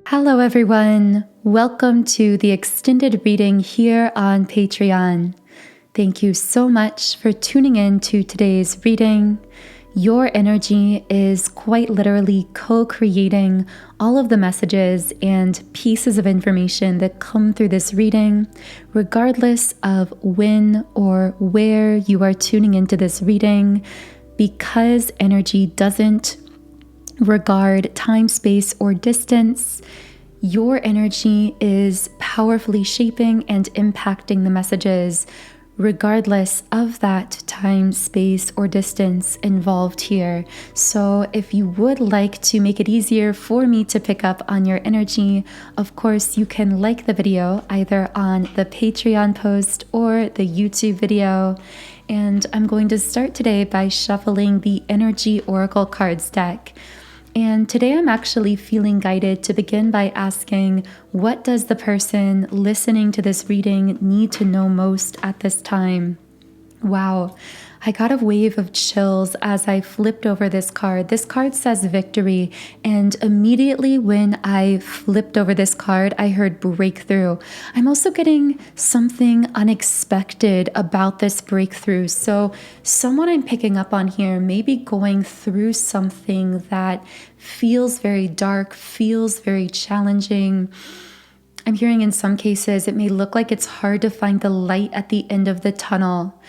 Hello, everyone. Welcome to the extended reading here on Patreon. Thank you so much for tuning in to today's reading. Your energy is quite literally co-creating all of the messages and pieces of information that come through this reading, regardless of when or where you are tuning into this reading, because energy doesn't regard time, space, or distance. Your energy is powerfully shaping and impacting the messages regardless of that time, space, or distance involved here. So if you would like to make it easier for me to pick up on your energy, of course, you can like the video either on the Patreon post or the YouTube video. And I'm going to start today by shuffling the Energy Oracle Cards deck. And today I'm actually feeling guided to begin by asking, what does the person listening to this reading need to know most at this time? Wow, I got a wave of chills as I flipped over this card. This card says victory, and immediately when I flipped over this card, I heard breakthrough. I'm also getting something unexpected about this breakthrough. So someone I'm picking up on here may be going through something that feels very dark, feels very challenging. I'm hearing in some cases it may look like it's hard to find the light at the end of the tunnel.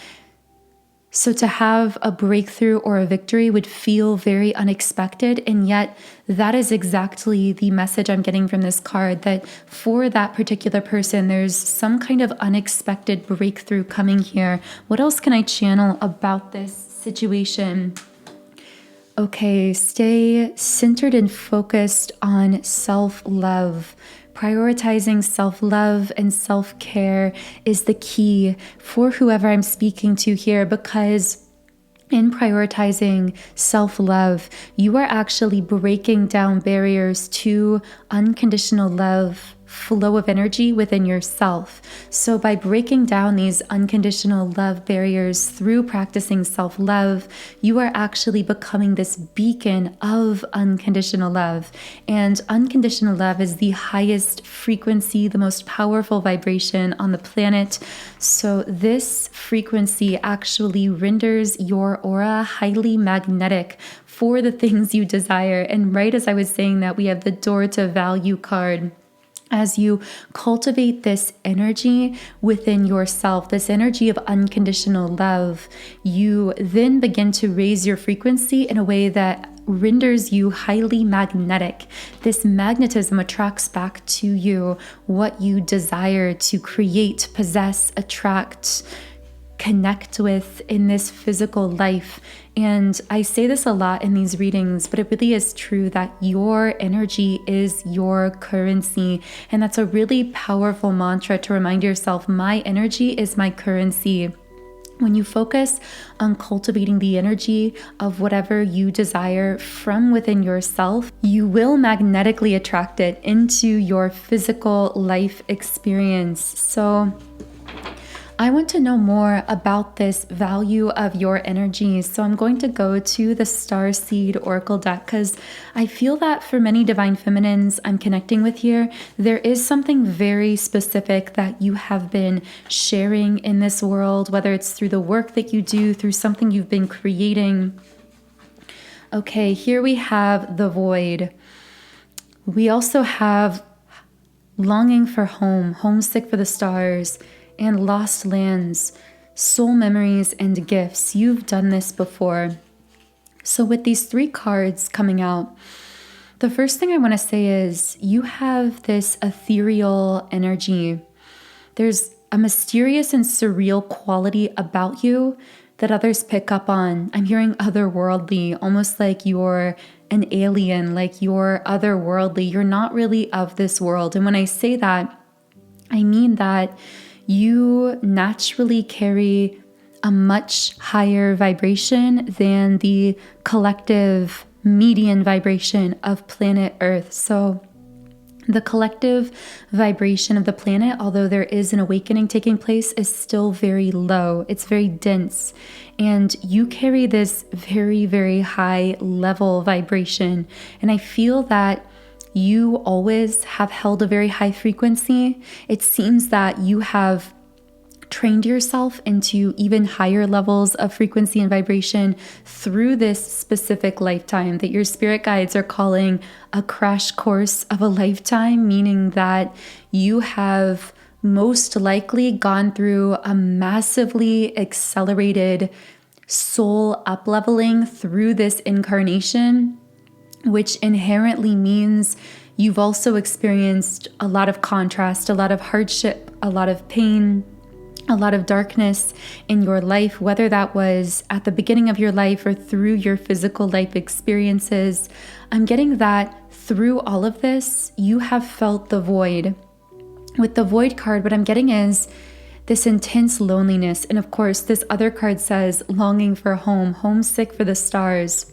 So to have a breakthrough or a victory would feel very unexpected, and yet that is exactly the message I'm getting from this card, that for that particular person, there's some kind of unexpected breakthrough coming here. What else can I channel about this situation? Okay, stay centered and focused on self-love. Prioritizing self-love and self-care is the key for whoever I'm speaking to here, because in prioritizing self-love, you are actually breaking down barriers to unconditional love, flow of energy within yourself. So by breaking down these unconditional love barriers through practicing self-love, you are actually becoming this beacon of unconditional love. And unconditional love is the highest frequency, the most powerful vibration on the planet. So this frequency actually renders your aura highly magnetic for the things you desire. And right as I was saying that, we have the Door to Value card. As you cultivate this energy within yourself, this energy of unconditional love, you then begin to raise your frequency in a way that renders you highly magnetic. This magnetism attracts back to you what you desire to create, possess, attract, connect with in this physical life. And I say this a lot in these readings, but it really is true that your energy is your currency. And that's a really powerful mantra to remind yourself, my energy is my currency. When you focus on cultivating the energy of whatever you desire from within yourself, you will magnetically attract it into your physical life experience. So I want to know more about this value of your energy. So I'm going to go to the Starseed Oracle deck, because I feel that for many divine feminines I'm connecting with here, there is something very specific that you have been sharing in this world, whether it's through the work that you do, through something you've been creating. Okay, here we have the Void. We also have longing for home, homesick for the stars, and lost lands, soul memories, and gifts. You've done this before. So with these three cards coming out, the first thing I want to say is you have this ethereal energy. There's a mysterious and surreal quality about you that others pick up on. I'm hearing otherworldly, almost like you're an alien, like you're otherworldly. You're not really of this world. And when I say that, I mean that you naturally carry a much higher vibration than the collective median vibration of planet Earth. So the collective vibration of the planet, although there is an awakening taking place, is still very low. It's very dense. And you carry this very, very high level vibration. And I feel that you always have held a very high frequency. It seems that you have trained yourself into even higher levels of frequency and vibration through this specific lifetime that your spirit guides are calling a crash course of a lifetime, meaning that you have most likely gone through a massively accelerated soul up-leveling through this incarnation, which inherently means you've also experienced a lot of contrast, a lot of hardship, a lot of pain, a lot of darkness in your life, whether that was at the beginning of your life or through your physical life experiences. I'm getting that through all of this, you have felt the void. With the void card, what I'm getting is this intense loneliness. And of course, this other card says longing for home, homesick for the stars.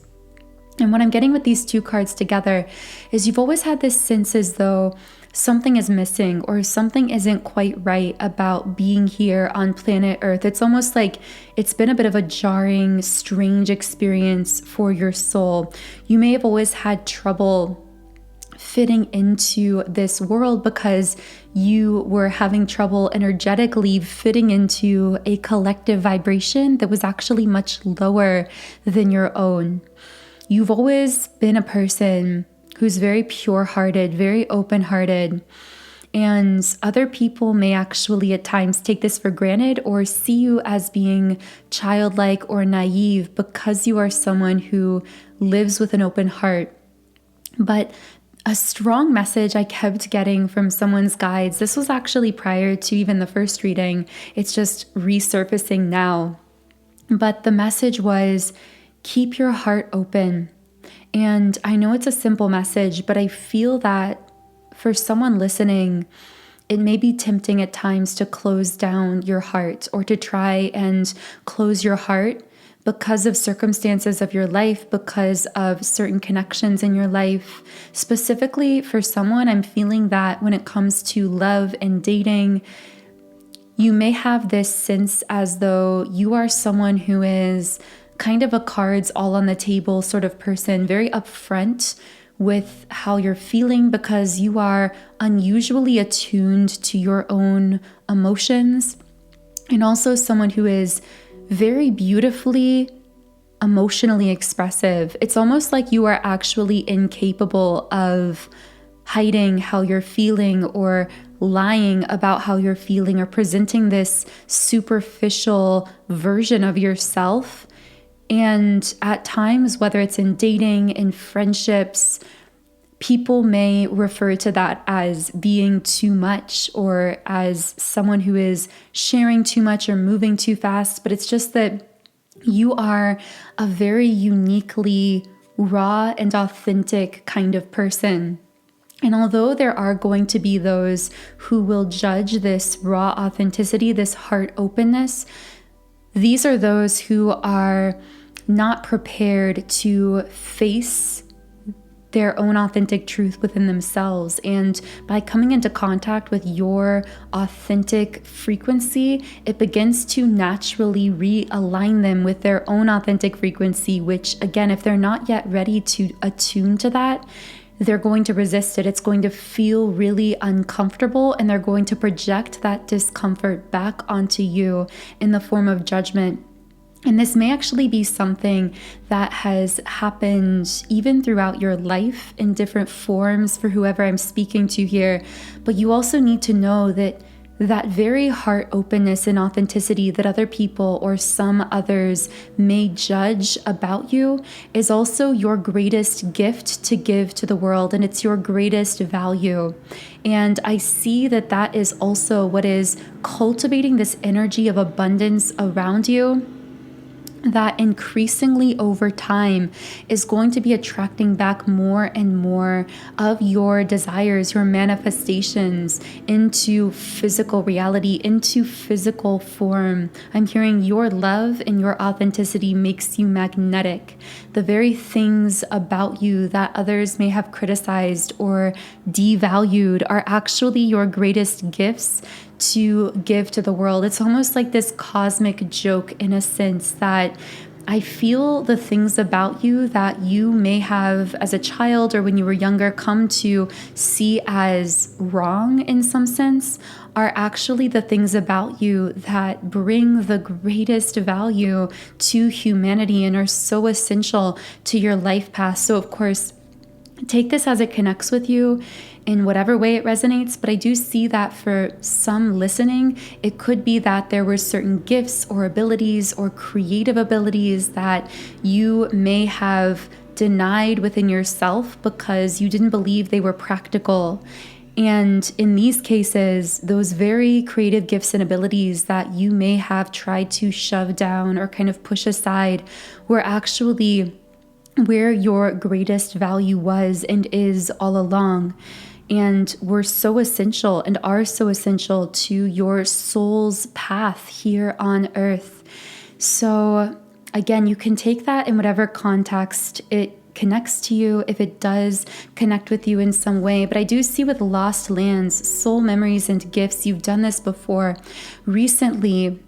And what I'm getting with these two cards together is you've always had this sense as though something is missing or something isn't quite right about being here on planet Earth. It's almost like it's been a bit of a jarring, strange experience for your soul. You may have always had trouble fitting into this world because you were having trouble energetically fitting into a collective vibration that was actually much lower than your own. You've always been a person who's very pure-hearted, very open-hearted, and other people may actually at times take this for granted or see you as being childlike or naive because you are someone who lives with an open heart. But a strong message I kept getting from someone's guides, this was actually prior to even the first reading, it's just resurfacing now. But the message was, keep your heart open. And I know it's a simple message, but I feel that for someone listening, it may be tempting at times to close down your heart or to try and close your heart because of circumstances of your life, because of certain connections in your life. Specifically for someone, I'm feeling that when it comes to love and dating, you may have this sense as though you are someone who is kind of a cards all on the table sort of person, very upfront with how you're feeling because you are unusually attuned to your own emotions, and also someone who is very beautifully emotionally expressive. It's almost like you are actually incapable of hiding how you're feeling or lying about how you're feeling or presenting this superficial version of yourself. And at times, whether it's in dating, in friendships, people may refer to that as being too much or as someone who is sharing too much or moving too fast. But it's just that you are a very uniquely raw and authentic kind of person. And although there are going to be those who will judge this raw authenticity, this heart openness, these are those who are not prepared to face their own authentic truth within themselves. And by coming into contact with your authentic frequency, it begins to naturally realign them with their own authentic frequency, which again, if they're not yet ready to attune to that, they're going to resist it. It's going to feel really uncomfortable, and they're going to project that discomfort back onto you in the form of judgment. And this may actually be something that has happened even throughout your life in different forms for whoever I'm speaking to here. But you also need to know that that very heart openness and authenticity that other people or some others may judge about you is also your greatest gift to give to the world, and it's your greatest value. And I see that that is also what is cultivating this energy of abundance around you, that increasingly over time is going to be attracting back more and more of your desires, your manifestations into physical reality, into physical form. I'm hearing your love and your authenticity makes you magnetic. The very things about you that others may have criticized or devalued are actually your greatest gifts to give to the world. It's almost like this cosmic joke in a sense that I feel the things about you that you may have as a child or when you were younger come to see as wrong in some sense are actually the things about you that bring the greatest value to humanity and are so essential to your life path. So of course, take this as it connects with you in whatever way it resonates, but I do see that for some listening, it could be that there were certain gifts or abilities or creative abilities that you may have denied within yourself because you didn't believe they were practical. And in these cases, those very creative gifts and abilities that you may have tried to shove down or kind of push aside were actually where your greatest value was and is all along, and were so essential and are so essential to your soul's path here on earth. So again, you can take that in whatever context it connects to you, if it does connect with you in some way. But I do see with Lost Lands, soul memories and gifts, you've done this before recently.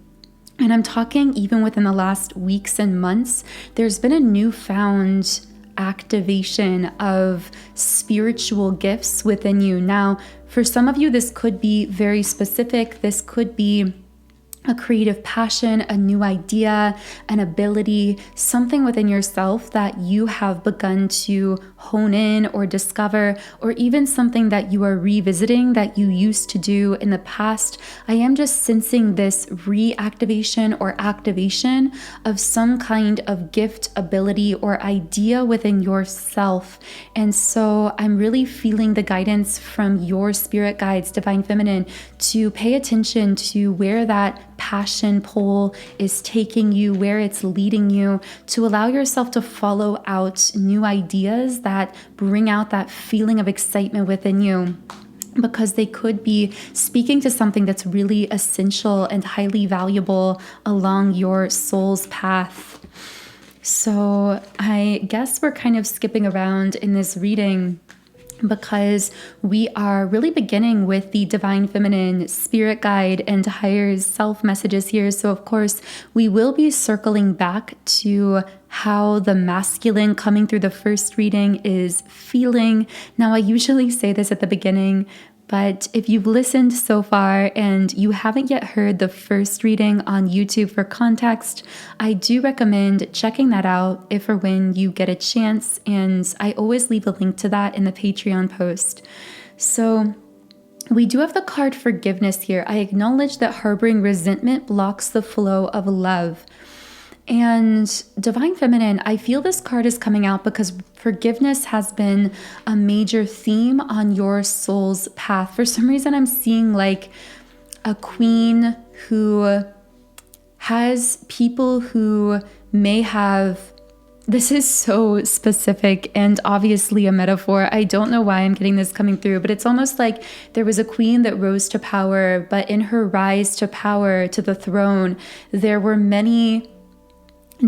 And I'm talking even within the last weeks and months, there's been a newfound activation of spiritual gifts within you. Now, for some of you, this could be very specific. This could be a creative passion, a new idea, an ability, something within yourself that you have begun to hone in or discover, or even something that you are revisiting that you used to do in the past. I am just sensing this reactivation or activation of some kind of gift, ability, or idea within yourself. And so I'm really feeling the guidance from your spirit guides, Divine Feminine, to pay attention to where that passion pole is taking you, where it's leading you, to allow yourself to follow out new ideas that bring out that feeling of excitement within you, because they could be speaking to something that's really essential and highly valuable along your soul's path. So I guess we're kind of skipping around in this reading because we are really beginning with the Divine Feminine spirit guide and higher self messages here. So of course, we will be circling back to how the masculine coming through the first reading is feeling. Now, I usually say this at the beginning, but if you've listened so far and you haven't yet heard the first reading on YouTube for context, I do recommend checking that out if or when you get a chance. And I always leave a link to that in the Patreon post. So we do have the card Forgiveness here. I acknowledge that harboring resentment blocks the flow of love. And Divine Feminine, I feel this card is coming out because forgiveness has been a major theme on your soul's path. For some reason, I'm seeing like a queen who has people who may have, this is so specific and obviously a metaphor. I don't know why I'm getting this coming through, but it's almost like there was a queen that rose to power, but in her rise to power, to the throne, there were many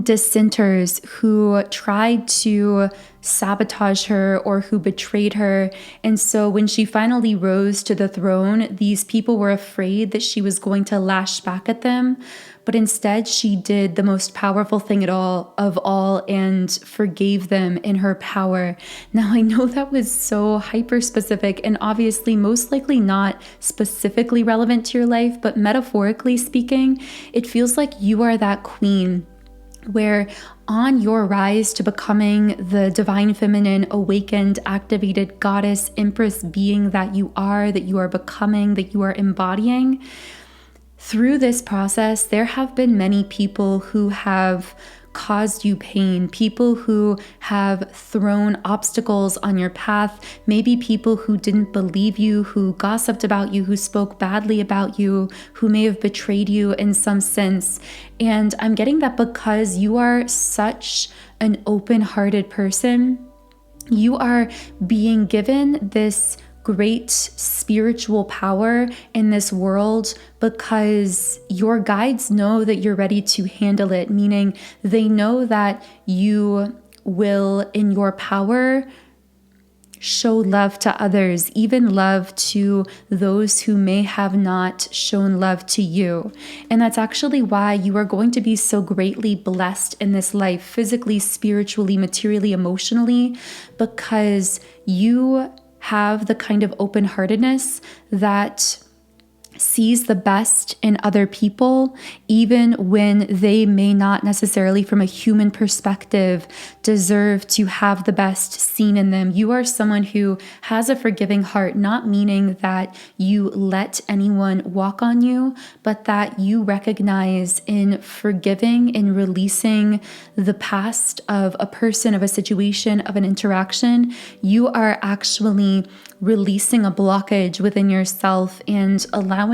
dissenters who tried to sabotage her or who betrayed her. And so when she finally rose to the throne, these people were afraid that she was going to lash back at them. But instead, she did the most powerful thing of all and forgave them in her power. Now, I know that was so hyper specific and obviously most likely not specifically relevant to your life, but metaphorically speaking, it feels like you are that queen where on your rise to becoming the Divine Feminine, awakened, activated goddess, empress being that you are becoming, that you are embodying, through this process, there have been many people who have caused you pain, people who have thrown obstacles on your path, maybe people who didn't believe you, who gossiped about you, who spoke badly about you, who may have betrayed you in some sense. And I'm getting that because you are such an open-hearted person, you are being given this great spiritual power in this world because your guides know that you're ready to handle it, meaning they know that you will, in your power, show love to others, even love to those who may have not shown love to you. And that's actually why you are going to be so greatly blessed in this life, physically, spiritually, materially, emotionally, because you have the kind of open-heartedness that sees the best in other people, even when they may not necessarily, from a human perspective, deserve to have the best seen in them. You are someone who has a forgiving heart, not meaning that you let anyone walk on you, but that you recognize in forgiving, in releasing the past of a person, of a situation, of an interaction, you are actually releasing a blockage within yourself and allowing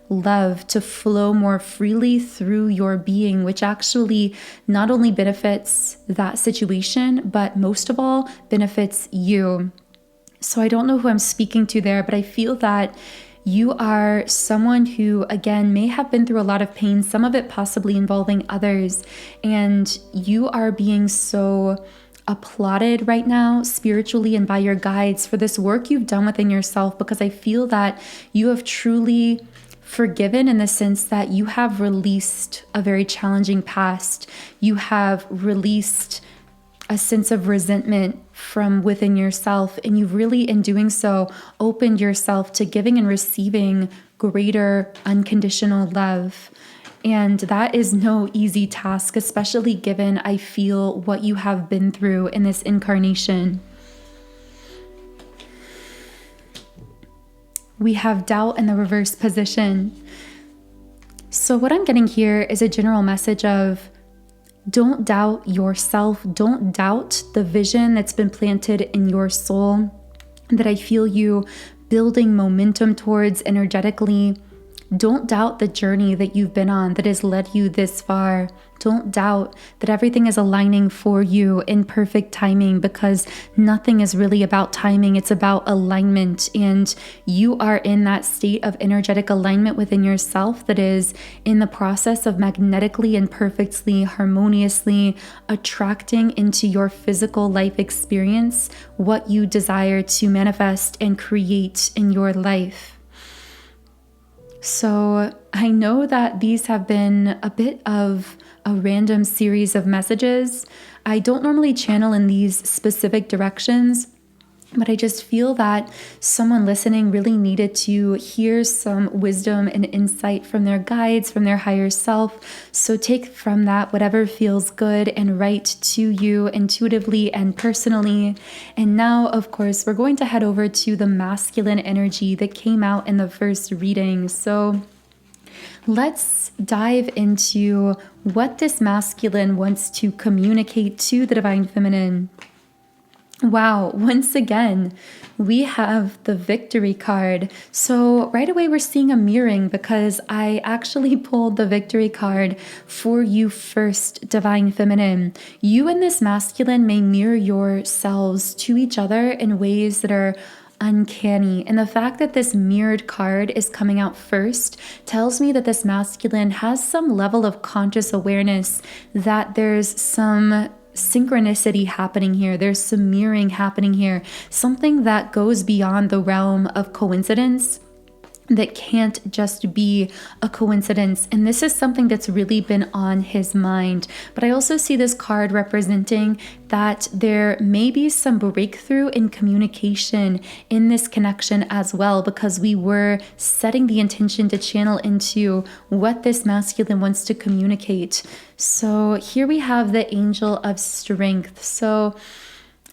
love to flow more freely through your being, which actually not only benefits that situation, but most of all benefits you. So I don't know who I'm speaking to there, but I feel that you are someone who, again, may have been through a lot of pain, some of it possibly involving others, and you are being so applauded right now spiritually and by your guides for this work you've done within yourself, because I feel that you have truly forgiven in the sense that you have released a very challenging past. You have released a sense of resentment from within yourself, and you've really, in doing so, opened yourself to giving and receiving greater unconditional love. And that is no easy task, especially given, I feel, what you have been through in this incarnation. We have doubt in the reverse position. So what I'm getting here is a general message of don't doubt yourself. Don't doubt the vision that's been planted in your soul, that I feel you building momentum towards energetically. Don't doubt the journey that you've been on that has led you this far. Don't doubt that everything is aligning for you in perfect timing, because nothing is really about timing. It's about alignment. And you are in that state of energetic alignment within yourself that is in the process of magnetically and perfectly, harmoniously attracting into your physical life experience what you desire to manifest and create in your life. So I know that these have been a bit of a random series of messages. I don't normally channel in these specific directions, but I just feel that someone listening really needed to hear some wisdom and insight from their guides, from their higher self. So take from that whatever feels good and right to you intuitively and personally. And now, of course, we're going to head over to the masculine energy that came out in the first reading. So let's dive into what this masculine wants to communicate to the divine feminine. Wow, once again, we have the victory card. So right away we're seeing a mirroring, because I actually pulled the victory card for you first, divine feminine. You and this masculine may mirror yourselves to each other in ways that are uncanny. And the fact that this mirrored card is coming out first tells me that this masculine has some level of conscious awareness that there's some synchronicity happening here. There's some mirroring happening here. Something that goes beyond the realm of coincidence, that can't just be a coincidence. And this is something that's really been on his mind. But I also see this card representing that there may be some breakthrough in communication in this connection as well, because we were setting the intention to channel into what this masculine wants to communicate. So here we have the angel of strength. So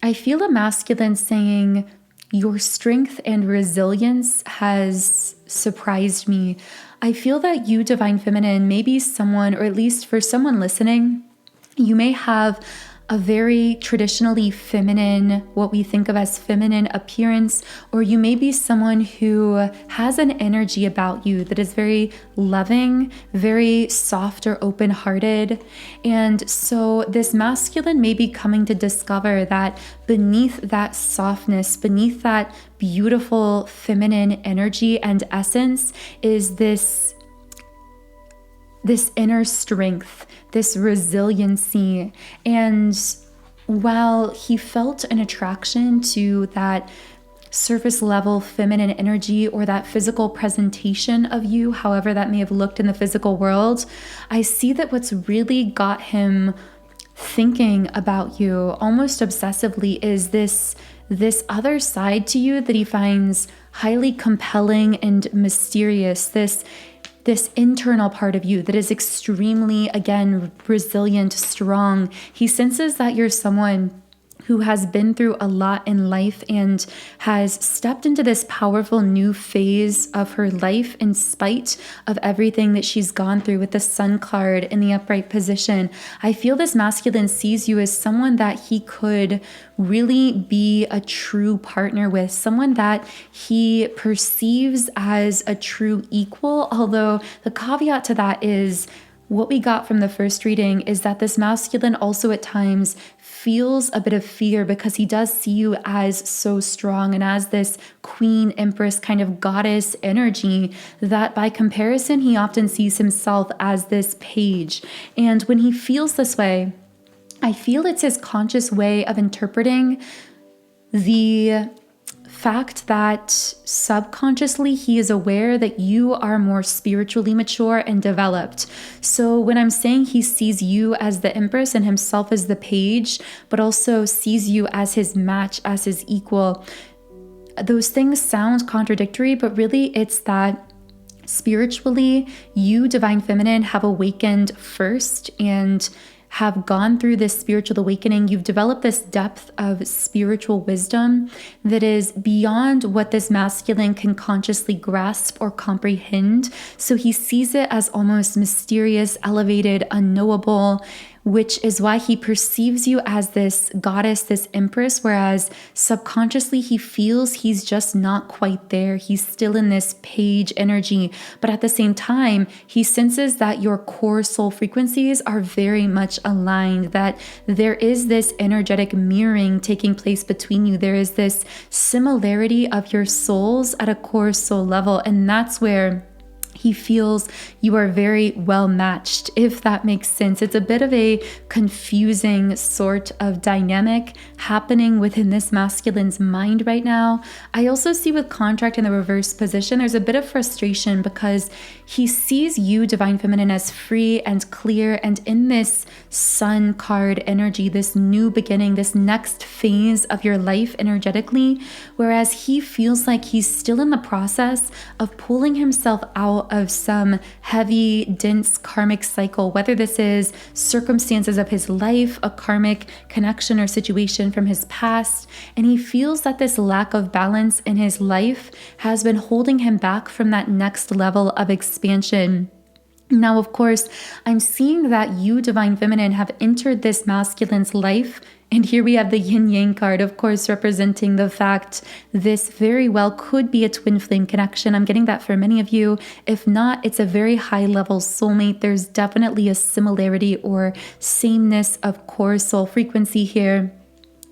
I feel a masculine saying, your strength and resilience has surprised me. I feel that you, divine feminine, may be someone, or at least for someone listening, you may have a very traditionally feminine, what we think of as feminine appearance, or you may be someone who has an energy about you that is very loving, very soft or open-hearted. And so this masculine may be coming to discover that beneath that softness, beneath that beautiful feminine energy and essence is this inner strength, this resiliency. And while he felt an attraction to that surface level feminine energy or that physical presentation of you, however that may have looked in the physical world, I see that what's really got him thinking about you almost obsessively is this other side to you that he finds highly compelling and mysterious, this internal part of you that is extremely, again, resilient, strong. He senses that you're someone who has been through a lot in life and has stepped into this powerful new phase of her life in spite of everything that she's gone through with the Sun card in the upright position. I feel this masculine sees you as someone that he could really be a true partner with, someone that he perceives as a true equal, although the caveat to that is what we got from the first reading is that this masculine also at times feels a bit of fear because he does see you as so strong and as this queen, empress, kind of goddess energy that by comparison, he often sees himself as this page. And when he feels this way, I feel it's his conscious way of interpreting the fact that subconsciously he is aware that you are more spiritually mature and developed. So when I'm saying he sees you as the empress and himself as the page, but also sees you as his match, as his equal, those things sound contradictory, but really it's that spiritually you, divine feminine, have awakened first and have gone through this spiritual awakening. You've developed this depth of spiritual wisdom that is beyond what this masculine can consciously grasp or comprehend. So he sees it as almost mysterious, elevated, unknowable, which is why he perceives you as this goddess, this empress, whereas subconsciously he feels he's just not quite there. He's still in this page energy, but at the same time, he senses that your core soul frequencies are very much aligned, that there is this energetic mirroring taking place between you. There is this similarity of your souls at a core soul level, and that's where he feels you are very well matched, if that makes sense. It's a bit of a confusing sort of dynamic happening within this masculine's mind right now. I also see with contract in the reverse position, there's a bit of frustration because he sees you, divine feminine, as free and clear and in this Sun card energy, this new beginning, this next phase of your life energetically, whereas he feels like he's still in the process of pulling himself out of some heavy, dense karmic cycle, whether this is circumstances of his life, a karmic connection or situation from his past. And he feels that this lack of balance in his life has been holding him back from that next level of expansion. Now, of course, I'm seeing that you, divine feminine, have entered this masculine's life. And here we have the yin yang card, of course, representing the fact this very well could be a twin flame connection. I'm getting that for many of you. If not, it's a very high level soulmate. There's definitely a similarity or sameness of core soul frequency here.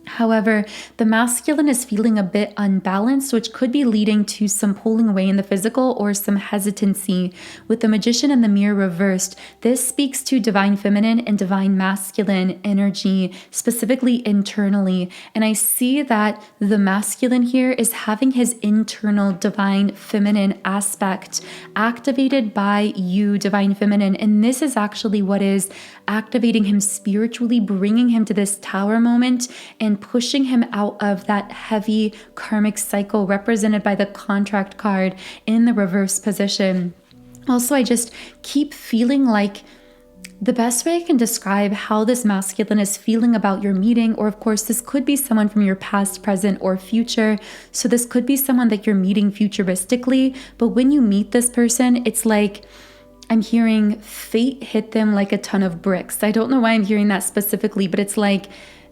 However, the masculine is feeling a bit unbalanced, which could be leading to some pulling away in the physical or some hesitancy. With the magician and the mirror reversed, this speaks to divine feminine and divine masculine energy, specifically internally. And I see that the masculine here is having his internal divine feminine aspect activated by you, divine feminine. And this is actually what is activating him spiritually, bringing him to this tower moment and pushing him out of that heavy karmic cycle represented by the contract card in the reverse position. Also, I just keep feeling like the best way I can describe how this masculine is feeling about your meeting, or of course, this could be someone from your past, present, or future. So this could be someone that you're meeting futuristically, but when you meet this person, it's like I'm hearing fate hit them like a ton of bricks. I don't know why I'm hearing that specifically, but it's like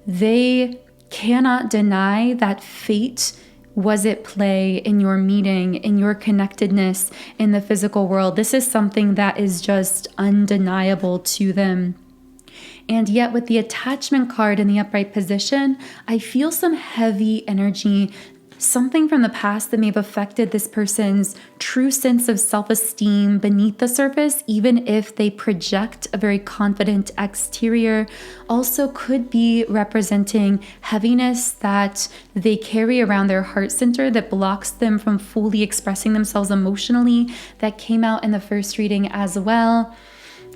they cannot deny that fate was at play in your meeting, in your connectedness in the physical world. This is something that is just undeniable to them. And yet with the attachment card in the upright position, I feel some heavy energy something from the past that may have affected this person's true sense of self-esteem beneath the surface, even if they project a very confident exterior, also could be representing heaviness that they carry around their heart center that blocks them from fully expressing themselves emotionally. That came out in the first reading as well.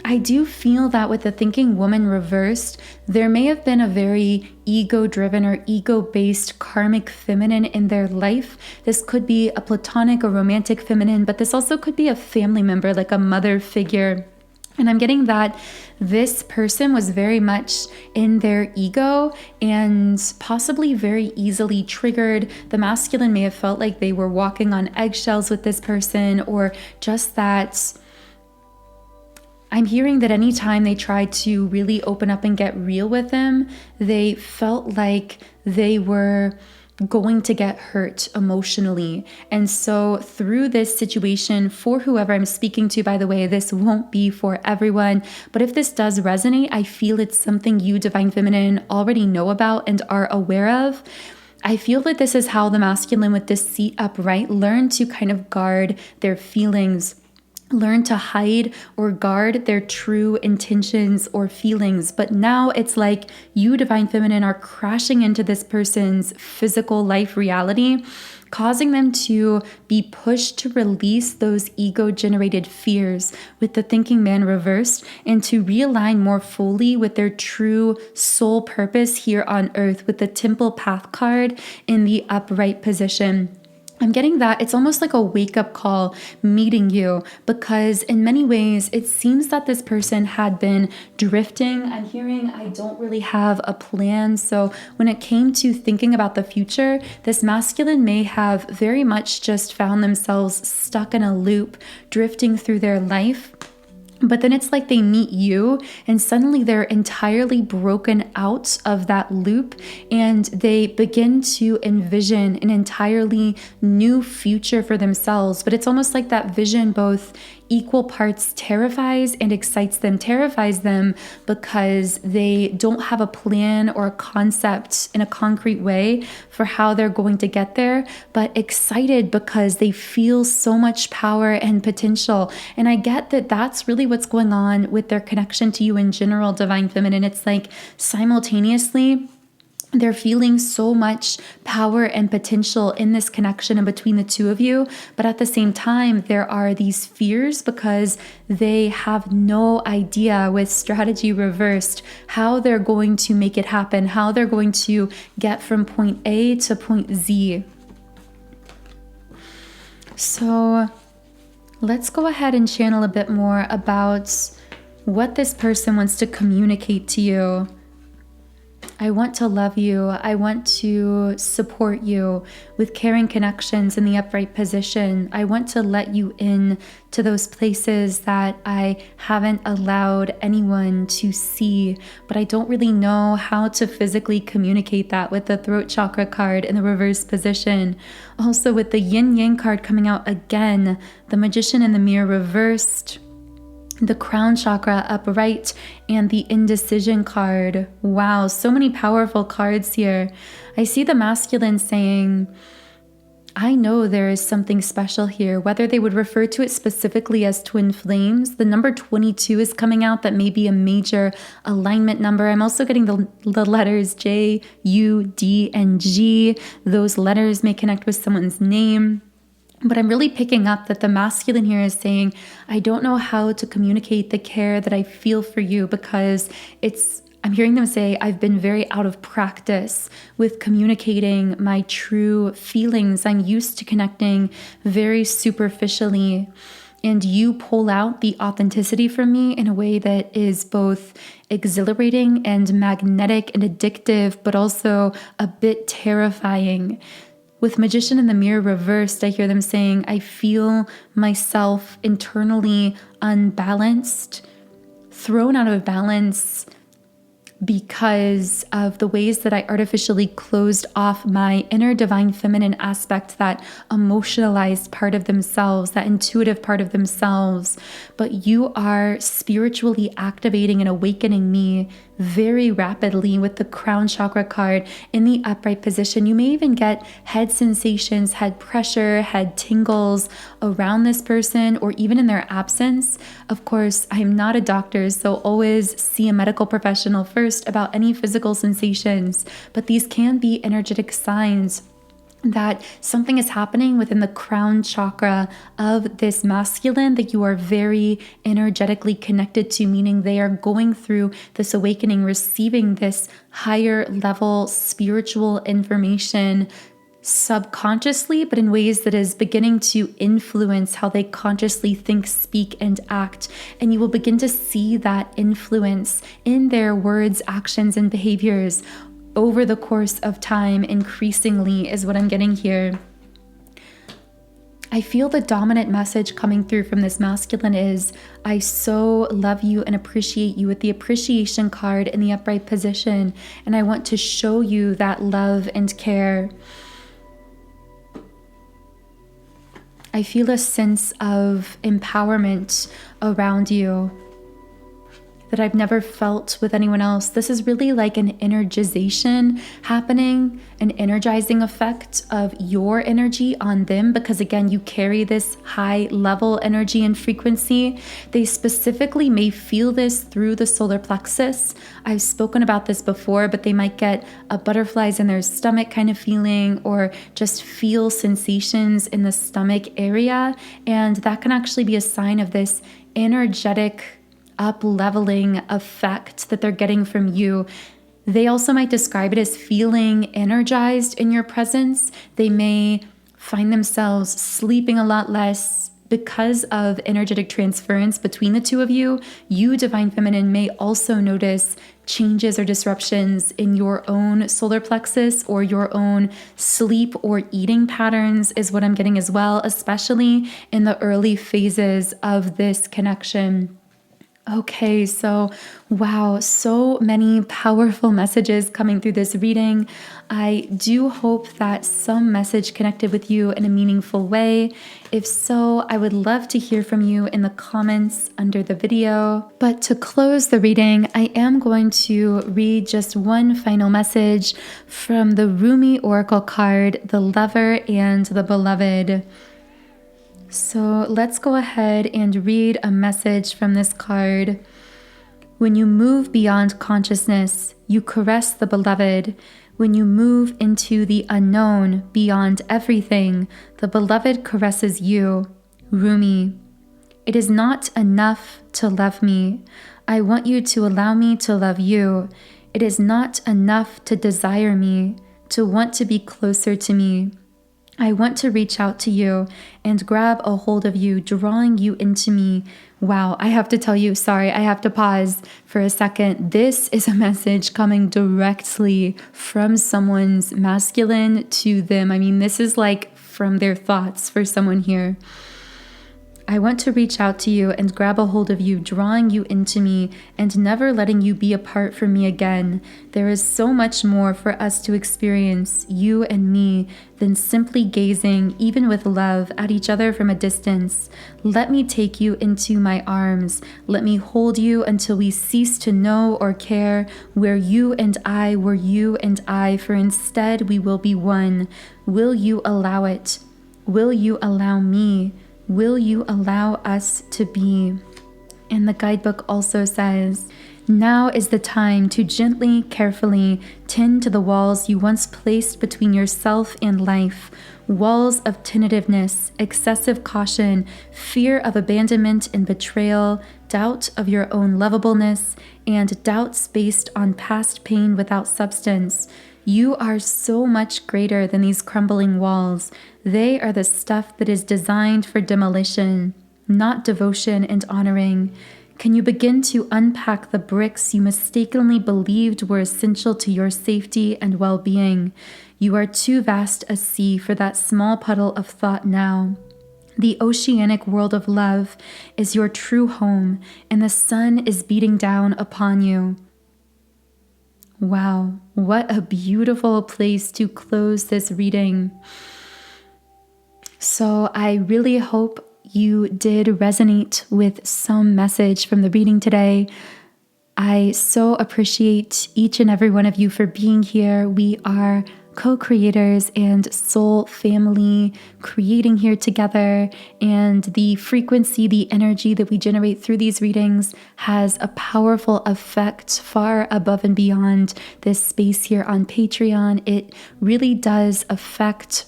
I do feel that with the thinking woman reversed, there may have been a very ego-driven or ego-based karmic feminine in their life. This could be a platonic or romantic feminine, but this also could be a family member, like a mother figure. And I'm getting that this person was very much in their ego and possibly very easily triggered. The masculine may have felt like they were walking on eggshells with this person, or just that I'm hearing that anytime they tried to really open up and get real with them, they felt like they were going to get hurt emotionally. And so through this situation, for whoever I'm speaking to, by the way, this won't be for everyone, but if this does resonate, I feel it's something you, Divine Feminine, already know about and are aware of. I feel that this is how the masculine with this seat upright learn to kind of guard their feelings, learn to hide or guard their true intentions or feelings. But now it's like you, Divine Feminine, are crashing into this person's physical life reality, causing them to be pushed to release those ego-generated fears with the thinking man reversed, and to realign more fully with their true soul purpose here on earth with the Temple Path card in the upright position. I'm getting that it's almost like a wake-up call meeting you, because in many ways it seems that this person had been drifting. I'm hearing I don't really have a plan. So when it came to thinking about the future, this masculine may have very much just found themselves stuck in a loop, drifting through their life. But then it's like they meet you and suddenly they're entirely broken out of that loop, and they begin to envision an entirely new future for themselves. But it's almost like that vision both equal parts terrifies and excites them. Terrifies them because they don't have a plan or a concept in a concrete way for how they're going to get there, but excited because they feel so much power and potential. And I get that that's really what's going on with their connection to you in general, Divine Feminine. It's like simultaneously they're feeling so much power and potential in this connection and between the two of you. But at the same time, there are these fears because they have no idea, with strategy reversed, how they're going to make it happen, how they're going to get from point A to point Z. So let's go ahead and channel a bit more about what this person wants to communicate to you. I want to love you. I want to support you with caring connections in the upright position. I want to let you in to those places that I haven't allowed anyone to see, but I don't really know how to physically communicate that with the throat chakra card in the reverse position. Also with the yin yang card coming out again, the magician in the mirror reversed, the crown chakra upright, and the indecision card. Wow, so many powerful cards here. I see the masculine saying, I know there is something special here, whether they would refer to it specifically as twin flames. The number 22 is coming out. That may be a major alignment number. I'm also getting the letters J, U, D, and G. Those letters may connect with someone's name. But I'm really picking up that the masculine here is saying, I don't know how to communicate the care that I feel for you, because I'm hearing them say, I've been very out of practice with communicating my true feelings. I'm used to connecting very superficially, and you pull out the authenticity from me in a way that is both exhilarating and magnetic and addictive, but also a bit terrifying. With magician in the mirror reversed, I hear them saying, I feel myself internally unbalanced, thrown out of balance because of the ways that I artificially closed off my inner divine feminine aspect, that emotionalized part of themselves, that intuitive part of themselves. But you are spiritually activating and awakening me very rapidly with the crown chakra card in the upright position. You may even get head sensations, head pressure, head tingles around this person or even in their absence. Of course, I'm not a doctor, so always see a medical professional first about any physical sensations, but these can be energetic signs that something is happening within the crown chakra of this masculine that you are very energetically connected to, meaning they are going through this awakening, receiving this higher level spiritual information subconsciously, but in ways that is beginning to influence how they consciously think, speak, and act. And you will begin to see that influence in their words, actions, and behaviors over the course of time, increasingly, is what I'm getting here. I feel the dominant message coming through from this masculine is, I so love you and appreciate you, with the appreciation card in the upright position. And I want to show you that love and care. I feel a sense of empowerment around you that I've never felt with anyone else. This is really like an energization happening, an energizing effect of your energy on them, because again, you carry this high level energy and frequency. They specifically may feel this through the solar plexus. I've spoken about this before, but they might get a butterflies in their stomach kind of feeling, or just feel sensations in the stomach area. And that can actually be a sign of this energetic up-leveling effect that they're getting from you. They also might describe it as feeling energized in your presence. They may find themselves sleeping a lot less because of energetic transference between the two of you. You, Divine Feminine, may also notice changes or disruptions in your own solar plexus or your own sleep or eating patterns is what I'm getting as well, especially in the early phases of this connection. Okay, so wow, so many powerful messages coming through this reading. I do hope that some message connected with you in a meaningful way. If so, I would love to hear from you in the comments under the video. But to close the reading, I am going to read just one final message from the Rumi Oracle card, the Lover and the Beloved. So let's go ahead and read a message from this card. When you move beyond consciousness, you caress the beloved. When you move into the unknown, beyond everything, the beloved caresses you. Rumi. It is not enough to love me. I want you to allow me to love you. It is not enough to desire me, to want to be closer to me. I want to reach out to you and grab a hold of you, drawing you into me. Wow, I have to tell you, sorry, I have to pause for a second. This is a message coming directly from someone's masculine to them. I mean, this is like from their thoughts for someone here. I want to reach out to you and grab a hold of you, drawing you into me and never letting you be apart from me again. There is so much more for us to experience, you and me, than simply gazing, even with love, at each other from a distance. Let me take you into my arms. Let me hold you until we cease to know or care where you and I were you and I, for instead we will be one. Will you allow it? Will you allow me? Will you allow us to be? And the guidebook also says, now is the time to gently, carefully tend to the walls you once placed between yourself and life. Walls of tentativeness, excessive caution, fear of abandonment and betrayal, doubt of your own lovableness, and doubts based on past pain without substance. You are so much greater than these crumbling walls. They are the stuff that is designed for demolition, not devotion and honoring. Can you begin to unpack the bricks you mistakenly believed were essential to your safety and well-being? You are too vast a sea for that small puddle of thought now. The oceanic world of love is your true home, and the sun is beating down upon you. Wow, what a beautiful place to close this reading. So I really hope you did resonate with some message from the reading today. I so appreciate each and every one of you for being here. We are co-creators and soul family creating here together, and the frequency, the energy that we generate through these readings has a powerful effect far above and beyond this space here on Patreon. It really does affect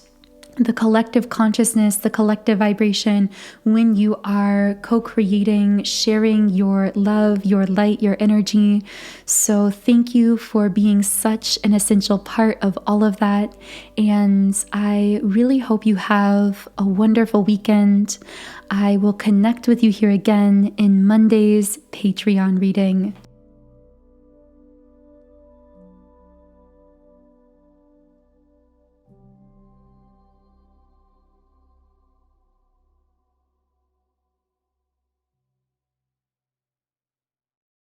the collective consciousness, the collective vibration when you are co-creating, sharing your love, your light, your energy. So thank you for being such an essential part of all of that. And I really hope you have a wonderful weekend. I will connect with you here again in Monday's Patreon reading.